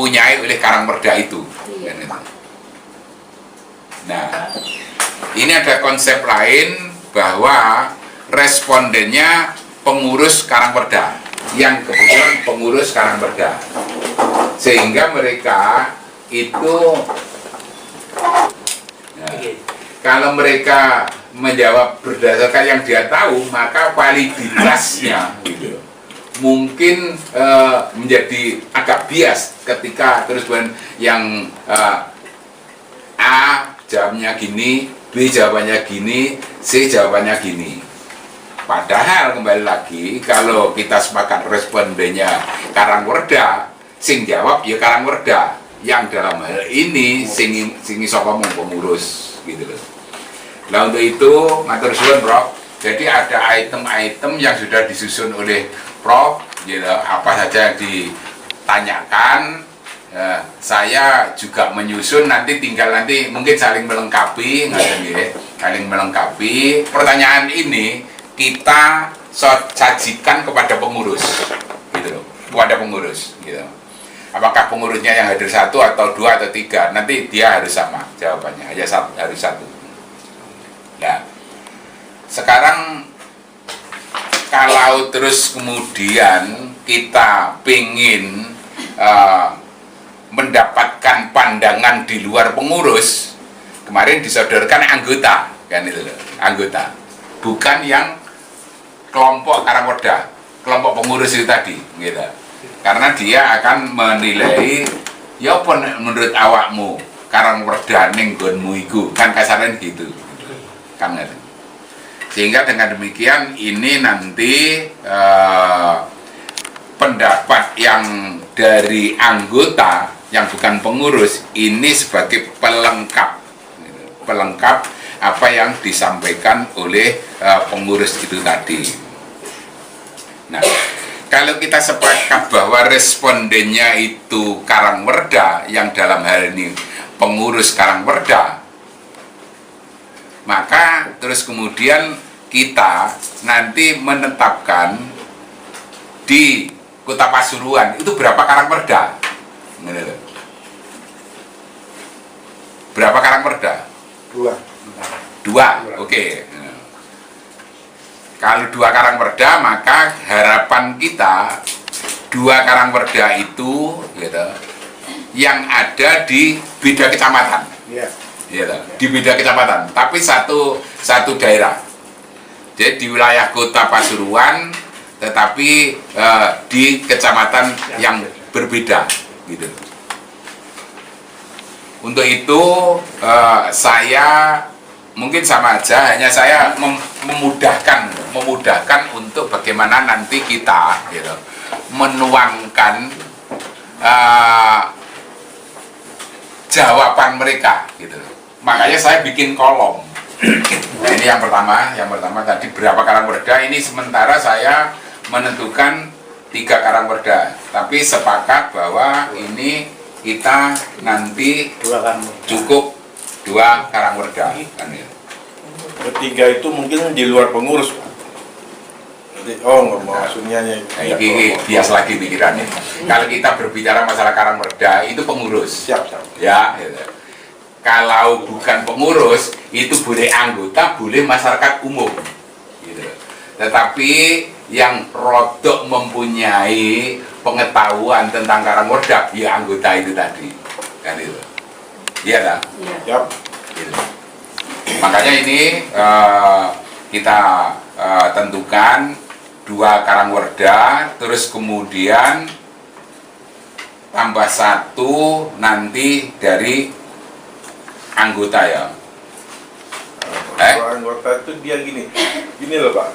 dipunyai oleh Karangperda itu. Nah, ini ada konsep lain bahwa respondennya pengurus Karangperda, yang kebetulan pengurus Karangperda, sehingga mereka itu kalau mereka menjawab berdasarkan yang dia tahu, maka validitasnya gitu, mungkin menjadi agak bias ketika terus yang A jawabnya gini, B jawabannya gini, C jawabannya gini. Padahal kembali lagi, kalau kita sepakat respondennya Karangperda, sing jawab ya Karangperda, yang dalam hal ini sing sapa mung pengurus gitu loh. Nah untuk itu matur suwun Prof. Jadi ada item-item yang sudah disusun oleh Prof, gitu, apa saja yang ditanyakan. Saya juga menyusun, nanti tinggal mungkin saling melengkapi, saling melengkapi. Pertanyaan ini kita sajikan kepada pengurus, gitu loh, kepada pengurus, gitu. Apakah pengurusnya yang hadir 1 atau 2 atau 3, nanti dia harus sama jawabannya, harus 1. Nah, sekarang kalau terus kemudian kita pengen mendapatkan pandangan di luar pengurus, kemarin disodorkan anggota, kan itu loh, anggota, bukan yang kelompok Karangperda, kelompok pengurus itu tadi, gitu. Karena dia akan menilai, ya apa menurut awakmu Karangperda ning nggonmu iku, kan kasarnya gitu, kan gitu. Sehingga dengan demikian ini nanti pendapat yang dari anggota yang bukan pengurus ini sebagai pelengkap apa yang disampaikan oleh pengurus itu tadi. Nah, kalau kita sepakat bahwa respondennya itu Karangperda, yang dalam hal ini pengurus Karangperda, maka terus kemudian kita nanti menetapkan di Kota Pasuruan itu berapa Karangperda. Berapa Karangperda? 2, oke. Kalau 2 Karangperda, maka harapan kita 2 Karangperda itu, gitu, yang ada di beda kecamatan, gitu, di beda kecamatan, tapi satu daerah. Jadi di wilayah Kota Pasuruan, tetapi di kecamatan yang berbeda, gitu. Untuk itu saya mungkin sama aja, hanya saya memudahkan untuk bagaimana nanti kita, gitu, menuangkan jawaban mereka, gitu. Makanya saya bikin kolom. Nah, ini yang pertama tadi berapa Karangperda, ini sementara saya menentukan 3 Karangperda, tapi sepakat bahwa ini kita nanti cukup 2 Karangperda, kan ya. Ketiga itu mungkin di luar pengurus, Pak. Nggak maksudnya ini bias lagi pikirannya. Kalau kita berbicara masalah Karangperda itu pengurus, siap. Ya, gitu. Kalau bukan pengurus itu boleh anggota, boleh masyarakat umum, gitu. Tetapi yang rodok mempunyai pengetahuan tentang Karangperda, ya anggota itu tadi, kan itu. Iya tak? Yap. Gitu. Makanya ini kita tentukan 2 Karangperda, terus kemudian tambah 1 nanti dari anggota, ya. Anggota itu dia gini loh Pak.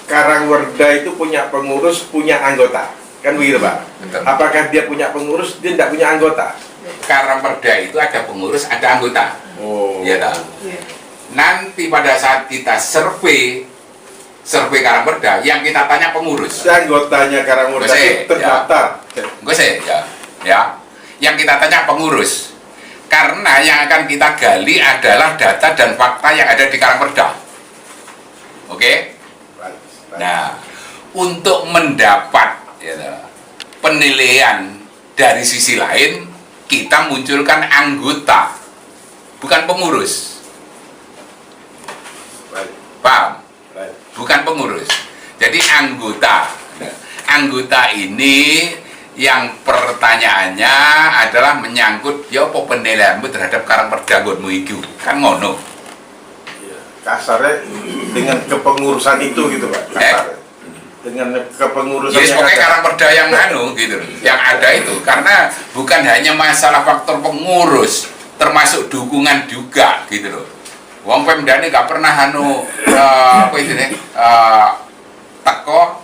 Karangperda itu punya pengurus, punya anggota, kan begitu Pak? Betul. Apakah dia punya pengurus, dia tidak punya anggota? Karangperda itu ada pengurus, ada anggota. Oh. Ya tak? Nanti pada saat kita survei Karangperda, yang kita tanya pengurus. Si anggotanya Karangperda itu terdaftar. Ya. Yang kita tanya pengurus. Karena yang akan kita gali adalah data dan fakta yang ada di Karangperda. Oke? Nah, untuk mendapat, ya, penilaian dari sisi lain kita munculkan anggota, bukan pengurus. Baik. Paham? Baik. Bukan pengurus. Jadi anggota. Nah, anggota ini yang pertanyaannya adalah menyangkut ya apa penilaianmu terhadap Karangperda nggonmu iku. Kan ngono. Iya. Kasarnya dengan kepengurusan itu gitu Pak. Kasarnya. Dengan kepengurusan Yes, yang pokoknya ada. Karangperda yang gitu, yang ada itu. Karena bukan hanya masalah faktor pengurus, termasuk dukungan juga gitu loh. Wong Pemda ini gak pernah apa itu nih, teko,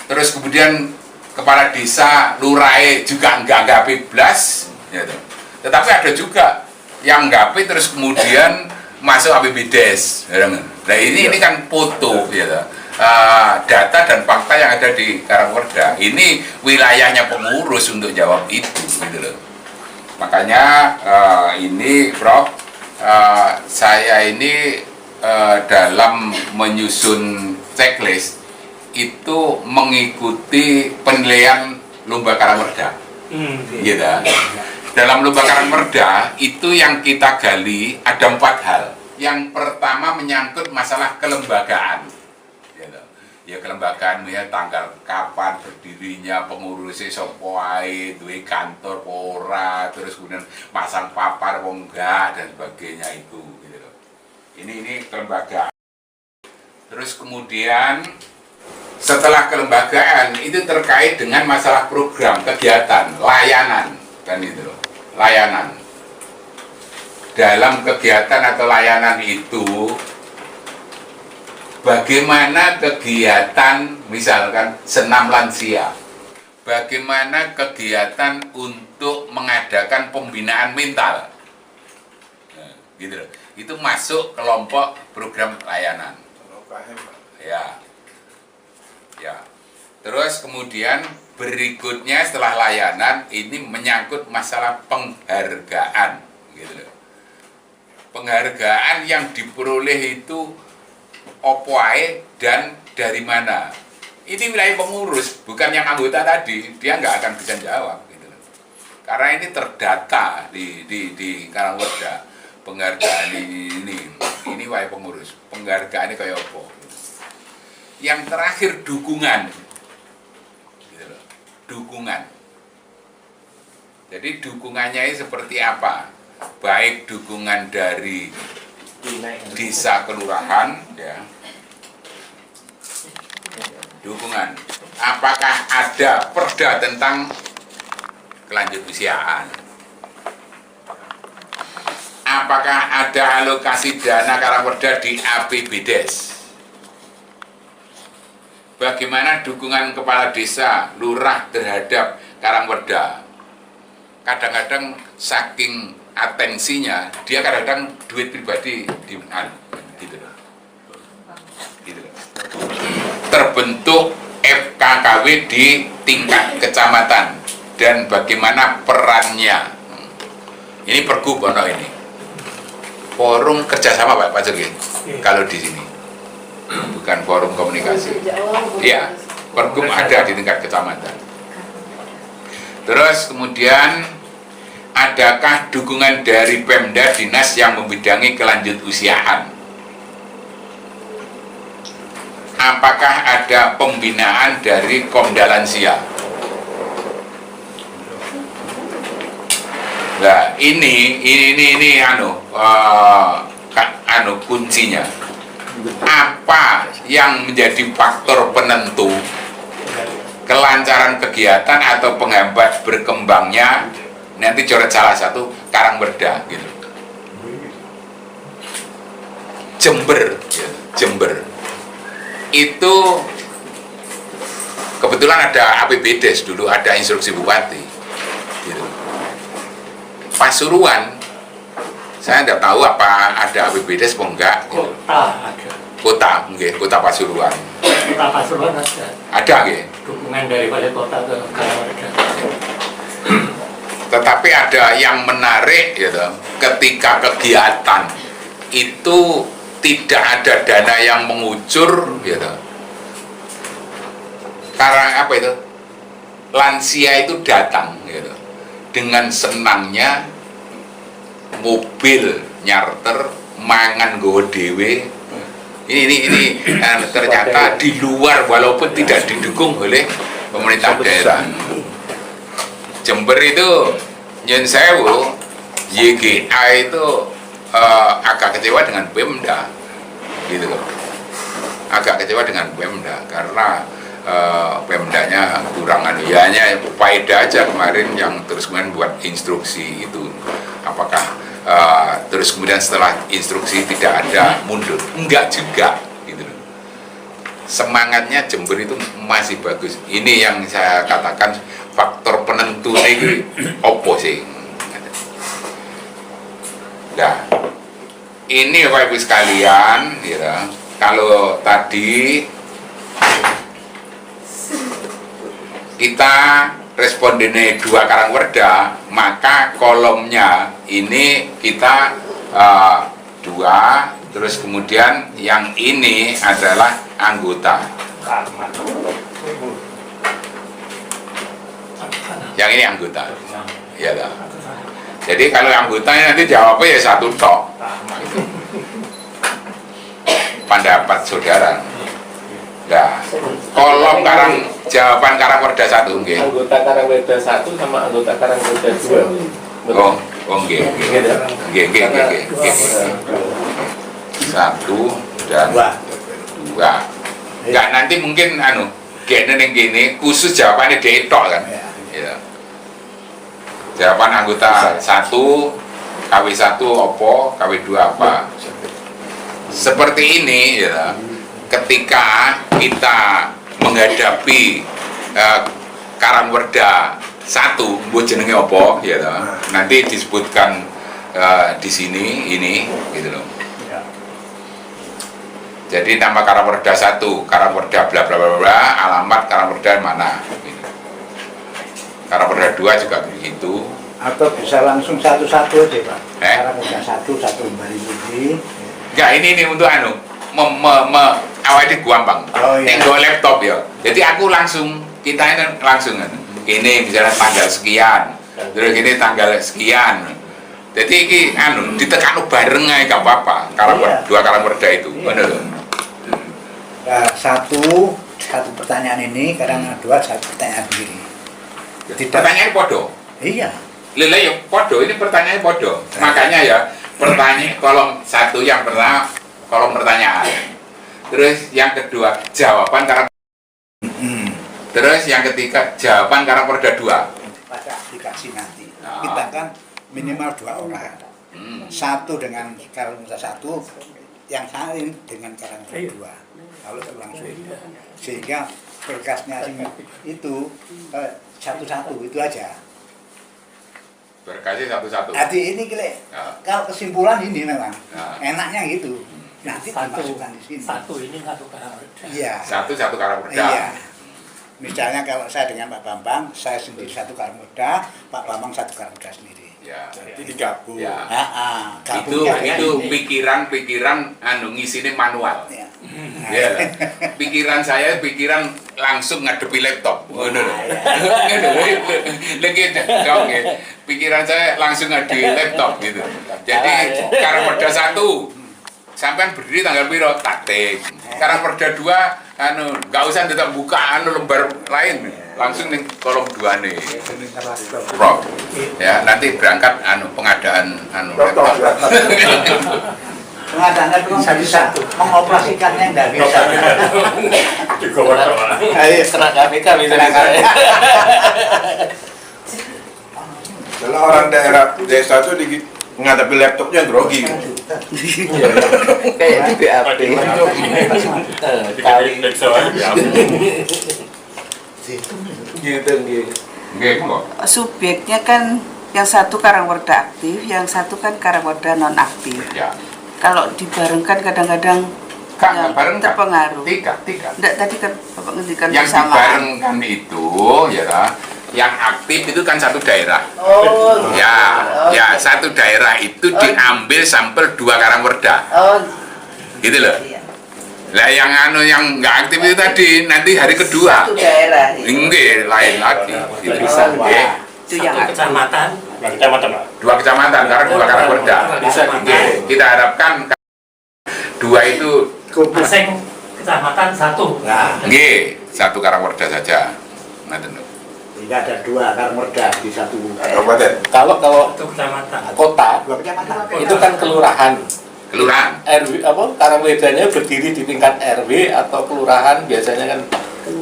terus kemudian kepala desa, lurahe juga enggak bebas, gitu. Tetapi ada juga yang nggapi terus kemudian masuk APBDes. Nah ini kan foto, gitu. Data dan fakta yang ada di Karangperda. Ini wilayahnya pengurus untuk jawab itu, gitu loh. Makanya ini, Prof, saya ini dalam menyusun checklist itu mengikuti penilaian lomba Karangperda. Gitu. Dalam lomba Karangperda itu yang kita gali ada 4 hal. Yang pertama menyangkut masalah kelembagaan. Gitu. Ya kelembagaan ya tanggal kapan berdirinya, pengurusnya sapa wae, duwe kantor apa ora, terus kemudian pasang papar apa enggak dan sebagainya itu gitu loh. Ini kelembagaan. Terus kemudian setelah kelembagaan itu terkait dengan masalah program, kegiatan, layanan, kan itu loh, layanan. Dalam kegiatan atau layanan itu, bagaimana kegiatan, misalkan senam lansia, bagaimana kegiatan untuk mengadakan pembinaan mental, nah, gitu loh. Itu masuk kelompok program layanan. Ya. Ya, terus kemudian berikutnya setelah layanan ini menyangkut masalah penghargaan, gitu loh. Penghargaan yang diperoleh itu opo ae dan dari mana? Ini wilayah pengurus, bukan yang anggota tadi, dia nggak akan bisa jawab, gitu loh. Karena ini terdata di Karangperda. Penghargaan ini wilayah pengurus. Penghargaannya kayak apa? Yang terakhir dukungan, gitu loh. Dukungan. Jadi dukungannya ini seperti apa? Baik dukungan dari desa kelurahan, ya. Dukungan. Apakah ada perda tentang kelanjut usiaan? Apakah ada alokasi dana Karangperda di APBDes? Bagaimana dukungan kepala desa, lurah terhadap Karangperda? Kadang-kadang saking atensinya, dia kadang-kadang duit pribadi di gitu loh. Gitu loh. Terbentuk FKKW di tingkat kecamatan dan bagaimana perannya. Ini pergub ono ini. Forum kerjasama Pak Jogi. Kalau di sini. Bukan forum komunikasi. Iya, pergub ada di tingkat kecamatan. Terus kemudian adakah dukungan dari Pemda dinas yang membidangi kelanjut usiaan? Apakah ada pembinaan dari Komda Lansia? Nah, ini kuncinya. Apa yang menjadi faktor penentu kelancaran kegiatan atau penghambat berkembangnya nanti coret salah satu Karangperda gitu. Jember, ya, Jember itu kebetulan ada APBDes dulu, ada instruksi bupati gitu. Pasuruan saya tidak tahu apa ada APBDes atau enggak gitu. Kota, nggih, kota Pasuruan. Kota Pasuruan ada. Ada nggih. Dukungan dari wali kota ke Karangperda. Tetapi ada yang menarik gitu, ketika kegiatan itu tidak ada dana yang mengucur gitu. Karena apa itu? Lansia itu datang gitu. dengan senangnya mobil nyarter mangan gowo dhewe. Ini ternyata di luar walaupun tidak didukung oleh pemerintah daerah. Jember itu nyun sewu YGA itu agak kecewa dengan Pemda gitu loh. Agak kecewa dengan Pemda karena Pemdanya kurang hanya faedah aja kemarin yang terus kemudian buat instruksi itu. Apakah terus kemudian setelah instruksi tidak ada mundur? Enggak juga gitu loh. Semangatnya Jember itu masih bagus. Ini yang saya katakan faktor penentu ini opo sih. Nah, ini Bapak Ibu sekalian, ya. Kalau tadi kita respondennya 2 Karangwerda, maka kolomnya ini kita 2, terus kemudian yang ini adalah anggota. Yang ini anggota, ya lah. Jadi kalau anggotanya nanti jawabnya ya 1 tok. Pendapat saudara. Nah, kolom jawaban Karangwerda 1 nggih. Anggota Karangwerda 1 sama anggota Karangwerda 2. Oh, nggih. Nggih. 1 dan 2. Enggak, nanti mungkin gene ning kene khusus jawabannya dhek tok kan. Ya. Jawaban anggota 1 KW1 apa, KW2 apa. Seperti ini ya. Ketika kita menghadapi Karangwerda 1, mbok jenenge apa ya toh. Nanti disebutkan di sini ini gitu loh. Jadi nama Karangwerda 1, Karangwerda bla bla bla bla, alamat Karangwerda mana gitu. Karangwerda 2 juga begitu. Atau bisa langsung satu-satu aja Pak. Karangwerda 1 Bali Budi. Enggak, ini untuk awal itu gampang. Oh, iya. Nego laptop ya. Jadi aku langsung kita ini langsung ini misalnya tanggal sekian, terus ini tanggal sekian. Jadi ini ditekan bareng aja gak apa-apa. Iya. 2 Karangwerda itu. Iya. Bener loh. Nah, satu pertanyaan ini, kadang 2 satu pertanyaan sendiri. Pertanyaan podo. Iya. Lele ya podo, ini pertanyaan podo. Makanya ya pertanyaan kolom 1 yang pertama kolom pertanyaan. Terus yang kedua jawaban terus yang ketiga jawaban Karangwerda 2. Pada aplikasi nanti Oh. kita kan minimal 2 orang. Satu dengan Karangwerda 1, yang lain dengan Karangwerda 2. Kalau langsung sehingga berkasnya itu satu-satu itu aja. Berkasih satu-satu. Jadi ini kalau kesimpulan ini memang enaknya gitu. Nanti dimasukkan di sini. 1 ini 1 Karangwerda. Iya. Satu Karangwerda. Iya. Misalnya kalau saya dengan Pak Bambang, saya sendiri 1 Karangwerda, Pak Bambang 1 Karangwerda sendiri. Ya. Jadi digabung. Ya. Gabungnya Itu ini. pikiran ngisine manual. Ya. Ya. Pikiran saya langsung ngadepi laptop. Ngono lho. Lagi dong ya. Pikiran saya langsung ngadepi laptop gitu. Jadi Karangwerda 1 sampean berdiri tanggal piro taktik. Karangwerda 2 enggak usah tetap buka lembar lain, langsung ning kolom 2 nih. Prof. Ya, nanti berangkat pengadaan laptop. Pengadaan itu bisa mengoperasikannya enggak bisa. Ayo kena KPK misalnya. Kalau orang daerah desa itu menghadapi laptopnya grogi. Kayak di BAP. Kali gitu. Nggih, kok. Subjeknya kan yang 1 Karangwerda aktif, yang 1 kan Karangwerda non aktif. Ya. Kalau dibarengkan kadang-kadang Kak, bareng Kak. terpengaruh. Tiga. Enggak, tadi kan Bapak ngendikan Yang bersamaan. dibarengkan itu ya lah, yang aktif itu kan 1 daerah. Oh. Ya, 1 daerah itu diambil sampel 2 Karangwerda. Oh. Gitu loh. Iya. Lah yang yang nggak aktif itu tadi nanti hari kedua. 1 daerah. Enggak, lain lagi. Gitu. Bisa, Nggih. Itu yang Satu kecamatan. Kecamatan, Pak. 2 kecamatan karena 2 Karangwerda. Bisa Nggih, kita harapkan 2 itu Masing kecamatan satu. Nah, nggih, 1 Karangwerda saja. Ngoten lho. sehingga ada 2 Karangwerda di satu Kabupaten. Kalau Satu kecamatan. kota 2 kecamatan. itu kan kelurahan. Kelurahan. RW apa Karangwerdanya berdiri di tingkat RW atau kelurahan biasanya kan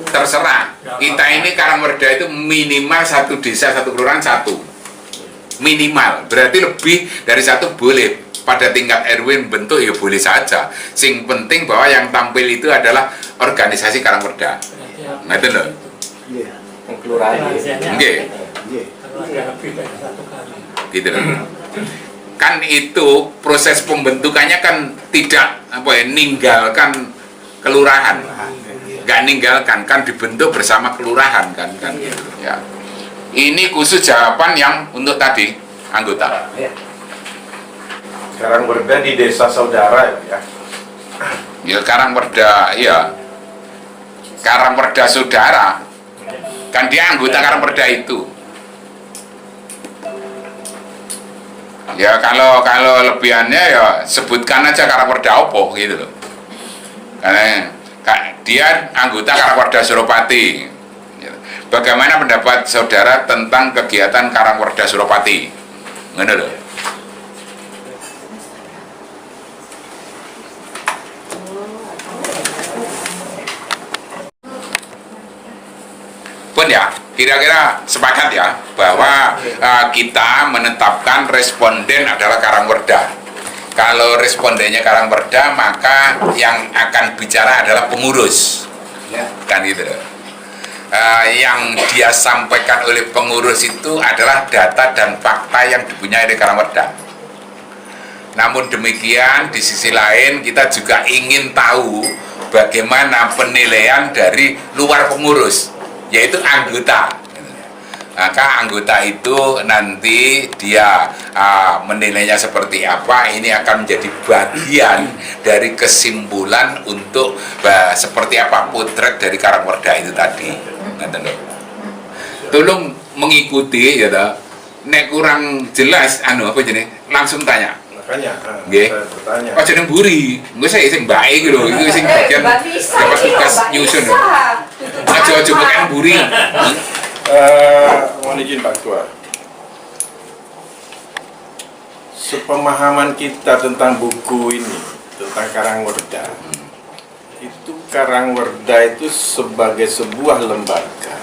Terserah. Kita ini Karangwerda itu minimal 1 desa 1 kelurahan 1. Minimal. Berarti lebih dari 1 boleh. Pada tingkat RW bentuk ya boleh saja. Sing penting bahwa yang tampil itu adalah organisasi Karangwerda. Ngoten lho. Iya. kelurahan. Nggih. Iya. Kalau ada lebih dari 1 kali. Gitu loh. Kan itu proses pembentukannya kan tidak apa ya ninggalkan kelurahan, nggak ninggalkan, kan dibentuk bersama kelurahan kan gitu ya. Ini khusus jawaban yang untuk tadi anggota. Karangwerda di desa saudara ya. Ya Karangwerda, iya. Karangwerda saudara, kan dia anggota Karangwerda itu. Ya kalau lebihannya ya sebutkan aja Karangwerda opo gitu loh. Karena dia anggota Karangwerda Suropati. Bagaimana pendapat saudara tentang kegiatan Karangwerda Suropati? Ngono lho. Pun ya, kira-kira sepakat ya bahwa kita menetapkan responden adalah Karangwerda. Kalau respondennya Karangwerda, maka yang akan bicara adalah pengurus, kan gitu loh. Yang dia sampaikan oleh pengurus itu adalah data dan fakta yang dipunyai oleh Karangwerda. Namun demikian, di sisi lain kita juga ingin tahu bagaimana penilaian dari luar pengurus, yaitu anggota. Maka anggota itu nanti dia menilainya seperti apa, ini akan menjadi bagian dari kesimpulan untuk seperti apa potret dari Karangwerda itu tadi. Tolong mengikuti ya toh. Nek kurang jelas apa jenis langsung tanya. Makanya Nggih. saya bertanya. Oh jeneng buri, gue saya sing baik lho, itu sing bagian dapat tugas nyusun. Aja bukan buri. Mohon izin Pak Ketua. Sepemahaman kita tentang buku ini, tentang Karangwerda, itu Karangwerda itu sebagai sebuah lembaga.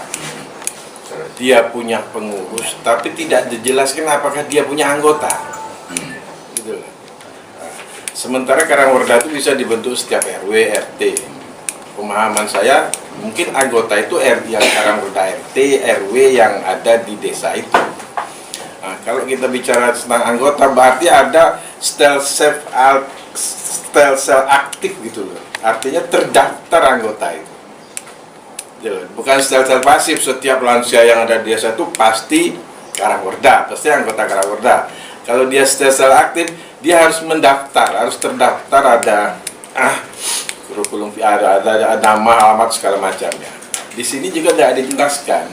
Dia punya pengurus, tapi tidak dijelaskan apakah dia punya anggota. Gitu loh. Sementara Karangwerda itu bisa dibentuk setiap RW, RT. Pemahaman saya, mungkin anggota itu yang Karangwerda RT, RW yang ada di desa itu. Nah, kalau kita bicara tentang anggota, berarti ada sel sel aktif gitu loh. Artinya terdaftar anggota itu. Bukan sel-sel pasif. Setiap lansia yang ada di desa itu pasti Karangwerda, pasti anggota Karangwerda. Kalau dia sel-sel aktif, dia harus mendaftar, harus terdaftar, ada kurikulum, ada nama, alamat segala macamnya. Di sini juga tidak dijelaskan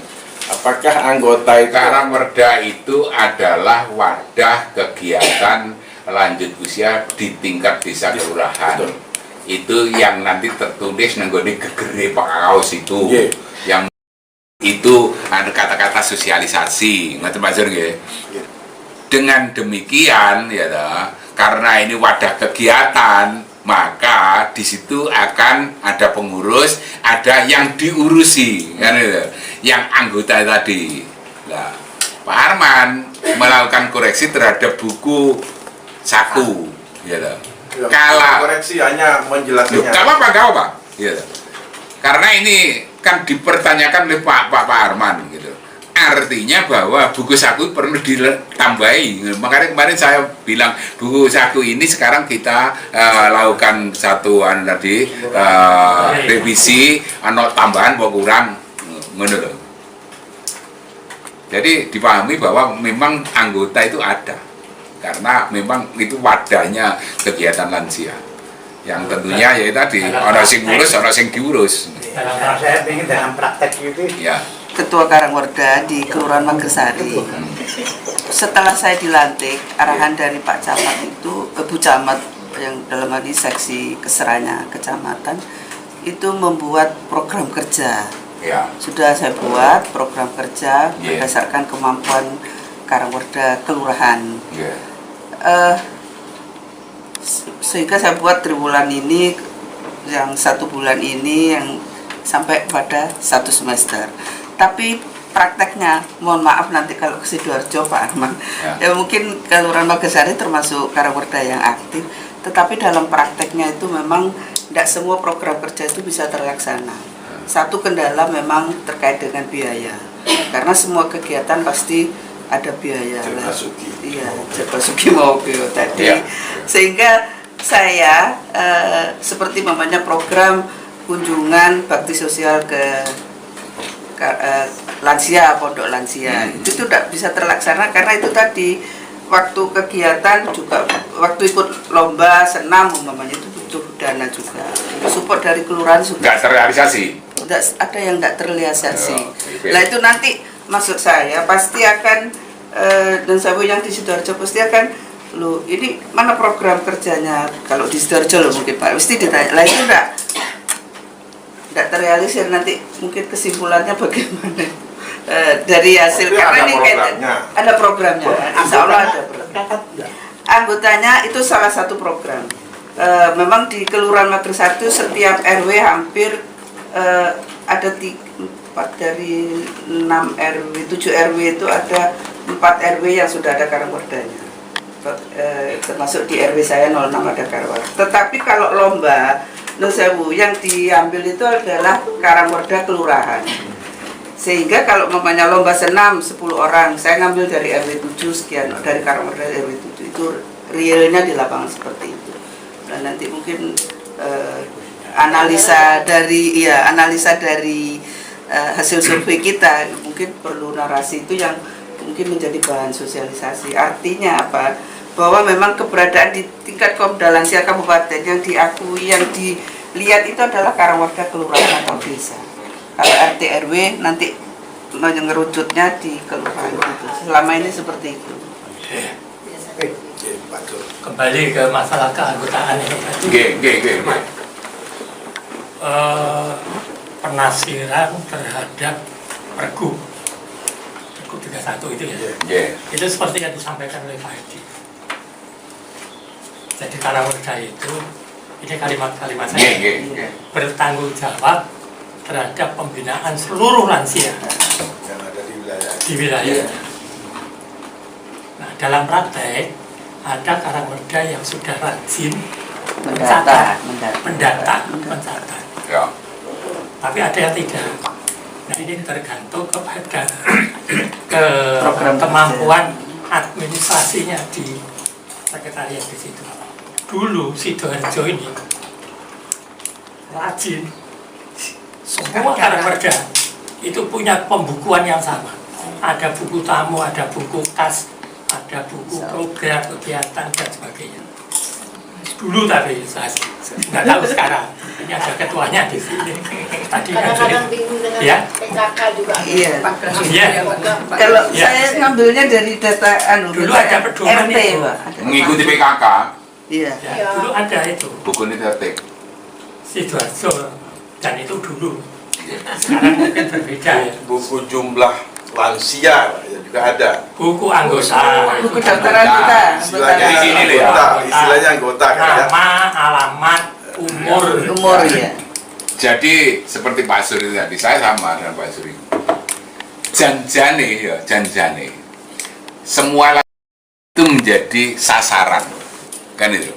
apakah anggota itu Karangwerda itu adalah wadah kegiatan lanjut usia di tingkat desa kelurahan. Betul. Itu yang nanti tertulis nenggone gegere Pak Kaos itu. Yeah. Yang itu ada kata-kata sosialisasi, ngerti Pak Zur nggih? Yeah. Dengan demikian ya toh, karena ini wadah kegiatan, maka di situ akan ada pengurus, ada yang diurusi, kan itu, yang anggota tadi. Nah, Pak Arman melakukan koreksi terhadap buku saku, ya toh. Kalau koreksi hanya menjelaskannya. Gak apa-apa, ya toh. Karena ini kan dipertanyakan oleh Pak Arman, gitu. Artinya bahwa buku saku perlu ditambahi. Makanya kemarin saya bilang buku saku ini sekarang kita lakukan satu revisi, tambahan mau kurang, menurut. Jadi dipahami bahwa memang anggota itu ada, karena memang itu wadahnya kegiatan lansia. Yang tentunya ya tadi orang sing ngurus, orang sing diurus. Saya ingin dalam praktek itu Ya. Ketua Karangwerda di Kelurahan Magersari. Setelah saya dilantik, arahan dari Pak Camat itu, Bu Camat yang dalam hal ini seksi Keseranya kecamatan, itu membuat program kerja. Ya. Sudah saya buat program kerja Yeah. berdasarkan kemampuan Karangwerda kelurahan. Ya. Sehingga saya buat triwulan ini, yang 1 bulan ini yang sampai pada 1 semester. Tapi prakteknya, mohon maaf nanti kalau ke Sidoarjo Pak Arman, ya mungkin Kelurahan Magersari termasuk Karangwerda yang aktif, tetapi dalam prakteknya itu memang tidak semua program kerja itu bisa terlaksana. Satu kendala memang terkait dengan biaya, karena semua kegiatan pasti ada biaya. Jerbasuki. Iya, Jerbasuki Mobile tadi. Iya. Sehingga saya seperti namanya program kunjungan bakti sosial ke lansia, pondok lansia, itu tidak bisa terlaksana karena itu tadi waktu kegiatan juga, waktu ikut lomba senam umpamanya itu butuh dana juga, support dari kelurahan juga Nggak terrealisasi. ada yang tidak terrealisasi. Oh, Nah itu nanti maksud saya pasti akan dan saya yang di Sidoarjo pasti akan, loh ini mana program kerjanya, kalau di Sidoarjo loh mungkin Pak mesti ditanya, lah itu tidak terrealisir, nanti mungkin kesimpulannya bagaimana dari hasil. Tapi karena ada ini programnya. ada programnya, insya Allah ada program. Anggotanya itu salah satu program. Memang di Kelurahan Magersari itu setiap RW hampir ada 4 dari 6 RW, 7 RW itu ada 4 RW yang sudah ada Karangwerdanya. Termasuk di RW saya 06 ada Karangwerda. Tetapi kalau lomba Nun Sewu yang diambil itu adalah Karangwerda kelurahan. Sehingga kalau mamanya lomba senam 10 orang, saya ngambil dari RW 7 sekian, dari Karangwerda RW 7 itu realnya di lapangan seperti itu. Dan nanti mungkin analisa dari hasil survei kita mungkin perlu narasi itu yang mungkin menjadi bahan sosialisasi. Artinya apa? Bahwa memang keberadaan di tingkat Komda Lansia Kabupaten yang diakui, yang dilihat itu adalah Karangwerda kelurahan atau desa. Kalau RT RW nanti ngerucutnya di kelurahan itu. Selama ini seperti itu. Kembali ke masalah keanggotaan ini. Penafsiran terhadap Pergub 31 itu ya. Itu seperti yang disampaikan oleh Pak Edi. Jadi Karangwerda itu, ini kalimat-kalimat saya, bertanggung jawab terhadap pembinaan seluruh lansia yang ada di wilayah. Nah, dalam praktek ada Karangwerda yang sudah rajin mencatat. Ya. Tapi ada yang tidak. Nah, ini tergantung kepada kemampuan administrasinya di sekretariat di situ. Dulu Sidoarjo ini rajin, semua Karangwerda itu punya pembukuan yang sama. Ada buku tamu, ada buku kas, ada buku program kegiatan dan sebagainya. Dulu tapi saya nggak tahu sekarang. Ini ada ketuanya di sini. Tadi kadang-kadang bingung dengan ya. PKK juga. Iya. Iya. Kalau saya ngambilnya dari data Dulu ada pedoman RT, itu. Pak. Mengikuti PKK, Iya. Ya, dulu ada itu buku ini tertib. Sidoarjo, dan itu dulu. Sekarang mungkin berbeda ya. buku jumlah lansia ya juga ada. Buku anggota, Buku daftaran kita. Istilahnya Di sini deh, anggota, istilahnya anggota kan ya. nama, alamat, umur ya. Jadi seperti Pak Suri tadi, saya sama dengan Pak Suri. Janjane, semua itu menjadi sasaran, kan itu.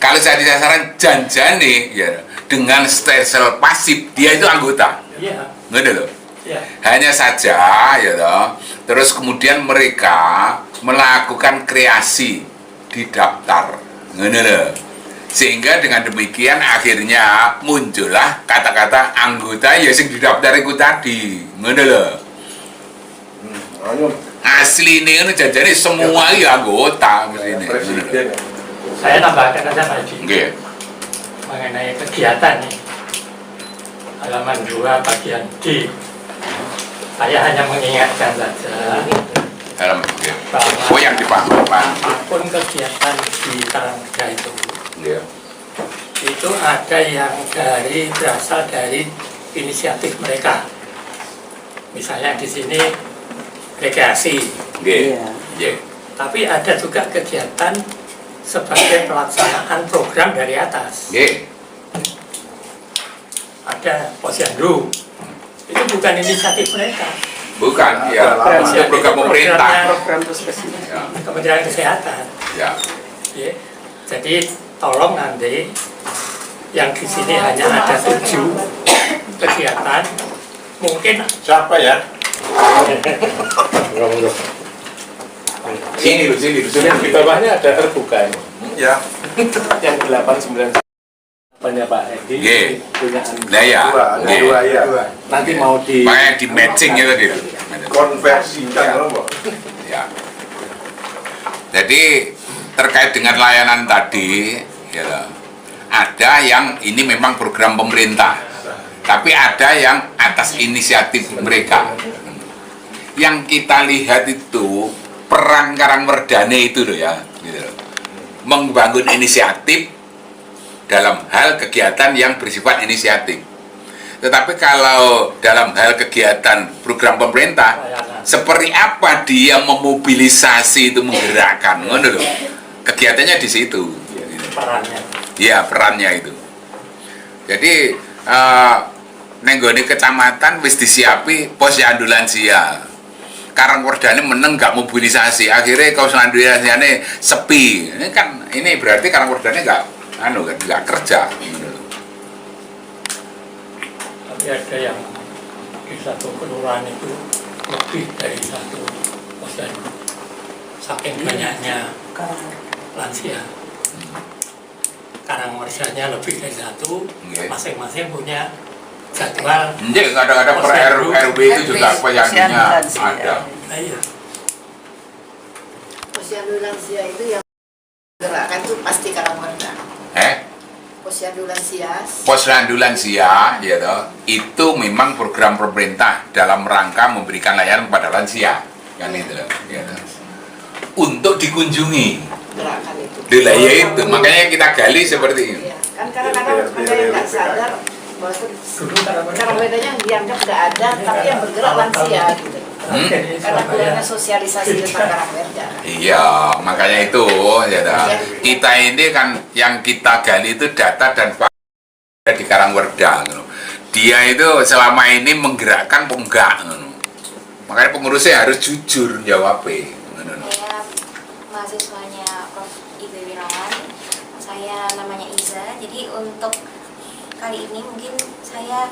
Kalau saya di sasaran janjane, ya dengan stelsel pasif dia itu anggota, Iya. nggak loh. Ya. Hanya saja, ya toh. Terus kemudian mereka melakukan kreasi di daftar, nggak loh. Sehingga dengan demikian akhirnya muncullah kata-kata anggota ya sing didaftar itu tadi, ngono lho. Asli ini kan jajane semua ya anggota mesti ini. Presiden. Saya tambahkan aja Pak Edi Nggih. mengenai kegiatan nih. Halaman 2 bagian D. Saya hanya mengingatkan saja Dalam bahwa oh yang dipahami Pak. apapun kegiatan di Karangwerda Ya. itu ada yang berasal dari inisiatif mereka. Misalnya di sini rekreasi, Nggih. Iya. Nggih. tapi ada juga kegiatan sebagai pelaksanaan program dari atas. Nggih. Ada posyandu, itu bukan inisiatif mereka. Bukan, ya. Posyandu Itu program pemerintah. Program puskesmas. Ya. Kementerian Kesehatan. Ya. Ya. Jadi tolong nanti yang di sini hanya ada 7 kegiatan, mungkin Siapa ya? Sini lu, sini lu, sini. Di bawahnya ada terbuka ini. Ya. Yang 899 apanya Pak Edi Nggih. punya Lah ya. Nggih. ya. nanti mau di Makanya di matching itu dia. Konversikan loh. Ya. Jadi terkait dengan layanan tadi, ya, ada yang ini memang program pemerintah, tapi ada yang atas inisiatif mereka. Yang kita lihat itu peran Karangwerdane itu loh ya, gitu loh. Membangun inisiatif dalam hal kegiatan yang bersifat inisiatif. Tetapi kalau dalam hal kegiatan program pemerintah, seperti apa dia memobilisasi itu menggerakkan, ngono lho. Kegiatannya di situ. perannya. Ya, perannya itu. Jadi nenggone kecamatan wis disiapi posyandu lansia. Karangwerdane meneng nggak mobilisasi, akhirnya kau lansiane sepi. Ini berarti Karangwerdane nggak kerja. Tapi ada yang di satu kelurahan itu lebih dari satu posyandu. Saking banyaknya lansia. Karangwerdanya lebih dari satu, Nggih. masing-masing punya jadwal. Jadi kadang-kadang per RW itu juga posyandunya ada. Nah, iya. Posyandu lansia itu yang gerakan itu pasti Karangwerda. Posyandu lansia. Posyandu lansia, ya toh, itu memang program pemerintah dalam rangka memberikan layanan kepada lansia, kan itu, ya toh. Untuk dikunjungi. Gerakan itu. Dilaya itu, makanya kita gali seperti ini. Iya, kan kadang-kadang ada yang nggak sadar bahwa Karangwerdanya yang dianggap nggak ada, tapi yang bergerak lansia gitu. Karena kurangnya sosialisasi tentang Karangwerda. Iya, makanya itu, ya toh. Kita ini kan yang kita gali itu data dan fakta di Karangwerda. Gitu. Dia itu selama ini menggerakkan apa enggak? Gitu. Makanya pengurusnya harus jujur jawabnya. Saya mahasiswanya Prof. Ibe Wirawan. Saya namanya Iza. Jadi untuk kali ini mungkin saya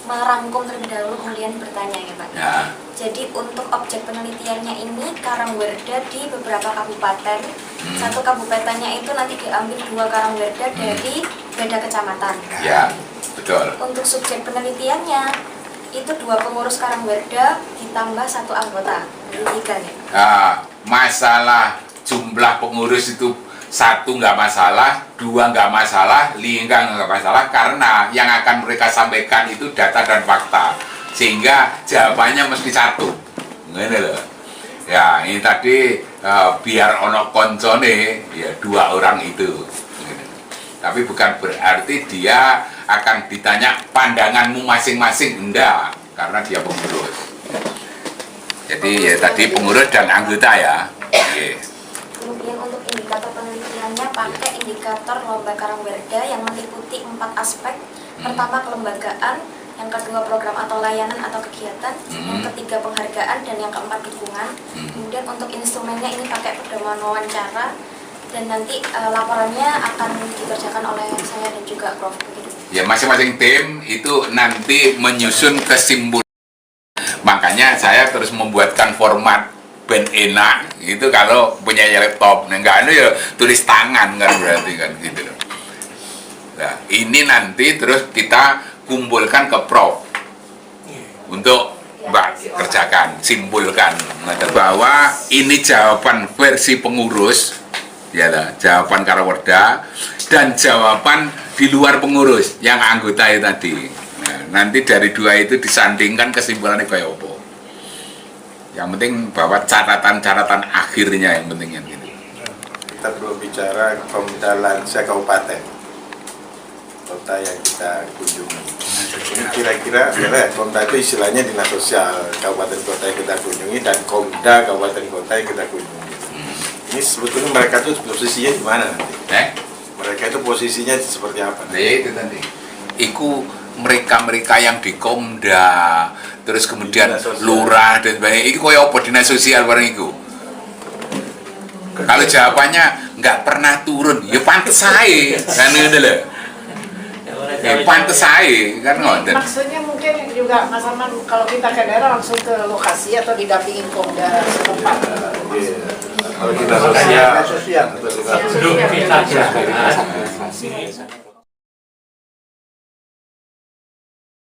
merangkum terlebih dahulu kemudian bertanya ya Pak. Ya. Jadi untuk objek penelitiannya ini Karangwerda di beberapa kabupaten. Satu kabupatennya itu nanti diambil 2 Karangwerda dari beda kecamatan. Ya, betul. Untuk subjek penelitiannya itu 2 pengurus Karangwerda ditambah 1 anggota. Jadi 3 nih. Nah, masalah jumlah pengurus itu 1 nggak masalah, 2 nggak masalah, 5 nggak masalah, karena yang akan mereka sampaikan itu data dan fakta, sehingga jawabannya mesti 1. Ngene loh. Ya, ini tadi biar ono koncone, ya 2 orang itu. Ngene. Tapi bukan berarti dia akan ditanya pandanganmu masing-masing, enggak, karena dia pengurus. Jadi ya tadi pengurus dan anggota ya. Oke. Kemudian untuk indikator penelitiannya pakai indikator lomba Karangwerda yang meliputi 4 aspek. Pertama kelembagaan, yang kedua program atau layanan atau kegiatan, yang ketiga penghargaan, dan yang keempat dukungan. Kemudian untuk instrumennya ini pakai pedoman wawancara, dan nanti laporannya akan dikerjakan oleh saya dan juga Prof. Begitu. Ya, masing-masing tim itu nanti menyusun kesimpulan. Makanya saya terus membuatkan format ben enak itu kalau punya laptop, enggak ya tulis tangan kan berarti kan gitu loh. Nah, ini nanti terus kita kumpulkan ke Prof untuk Mbak kerjakan, simpulkan bahwa ini jawaban versi pengurus, ya lah, jawaban Karangwerda dan jawaban di luar pengurus yang anggota itu tadi. Nah, nanti dari 2 itu disandingkan kesimpulannya kayak apa. Yang penting bahwa catatan-catatan akhirnya yang pentingnya gitu. Kita belum bicara Komda Lansia Kabupaten kota yang kita kunjungi. Ini kira-kira ya, Komda itu istilahnya dinas sosial kabupaten kota yang kita kunjungi dan Komda kabupaten kota yang kita kunjungi. Ini sebetulnya mereka tuh posisinya di mana nanti? Mereka itu posisinya seperti apa? Nah, ya itu tadi. Iku mereka yang di Komda, terus kemudian lurah dan sebagainya. Iku koyo apa dinas sosial bareng iku? Kalau jawabannya nggak pernah turun, ya pantes ae. Kan ngono lho. Ya pantes ae, kan ngoten. Maksudnya mungkin juga Mas Arman kalau kita ke daerah langsung ke lokasi atau didampingin Komda setempat. Kalau kita sosial, Belum kita